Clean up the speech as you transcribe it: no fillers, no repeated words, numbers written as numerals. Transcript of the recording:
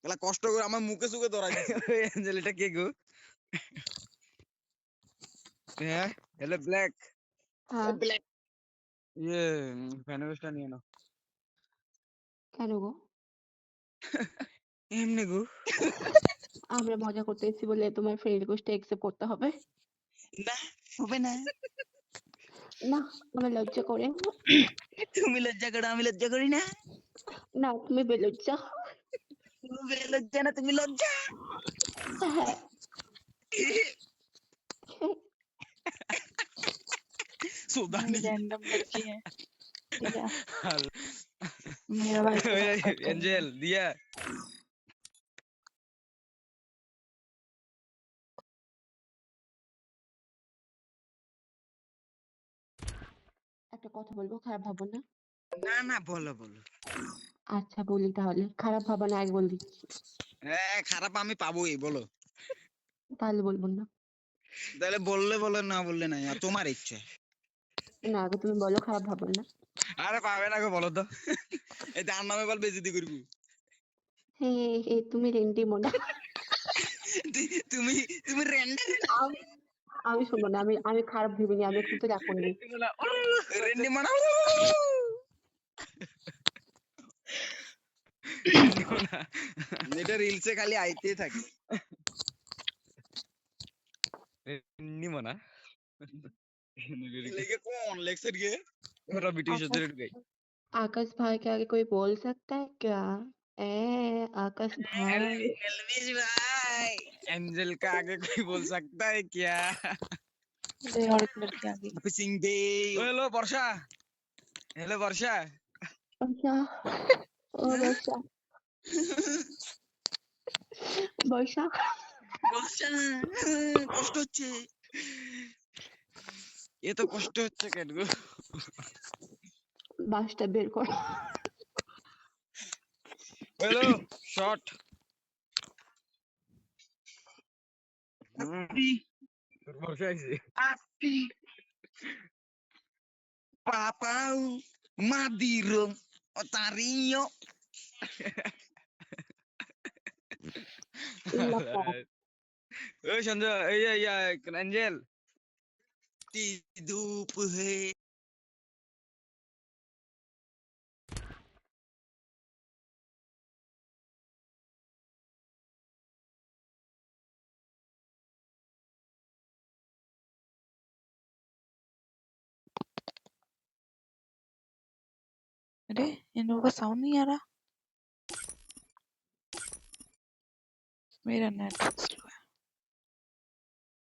এলা কষ্ট করে আমার মুখে সুখে ধরাই দিছে। এঞ্জেল এটা কে গো? হ্যাঁ হ্যালো ব্ল্যাক হ্যাঁ ব্ল্যাক ইয়ে ফ্যানবেসটা নিয়ে নাও। কেন গো? এমনি গো। আমরা মজা করতে এসেছি বলে তোমার ফ্রেন্ড রিকোয়েস্ট অ্যাকসেপ্ট করতে হবে? না হবে না। না, আমার লজ্জা করে। তুমি লজ্জা করো আমি লজ্জা করি না। না, তুমি বেলজ্জা। তুমি লজ্জা না তুমি লজ্জা। হ্যাঁ। सुधानी रैंडम लड़की है ठीक है मेरा भाई से बात करते हैं एंजल दिया একটা কথা বলবো, খারাপ ভাবো না? না না বলো বলো। আচ্ছা বলি তাহলে, খারাপ ভাবো না, আগে বল দিচ্ছি। খারাপ আমি পাবোই বলো। তাহলে বলবো না। তাহলে বললে বলো না বললে না তোমার ইচ্ছে। না, আগে তুমি বলো খারাপ ভাবো না। আরে পাবে না গো বলো তো। এই তার নামে বল বেজতি করবি। হে হে তুমি রেন্ডি মোনা। তুমি তুমি রেন্ডি আমি শুনবো না, আমি খারাপ ভেবিনি, আমি একটু তো রাখুন নি। রেন্ডি মানা এটা রিলসে খালি আইতেই থাকে রেন্ডি মানা लेके कौन लेक्चर के मेरा ब्रिटिश आकाश उधर गई आकाश भाई के आगे कोई बोल सकता है क्या? आकाश भाई। एलविश भाई एंजल का आगे कोई बोल सकता है क्या? अरे और एक लड़की आ गई सिंह दे हेलो वर्षा हेलो वर्षा वर्षा ओ वर्षा वर्षा বর্ষা কষ্ট হচ্ছে ये तो कष्ट হচ্ছে কেন গো বাসটা বের কর। हेलो शॉट वर्षा ऐसे api papau madirong otarinyo লাপা। ओए संजय ये एंजल tidup he अरे इन लोगों का साउंड नहीं आ रहा मेरा नेट स्लो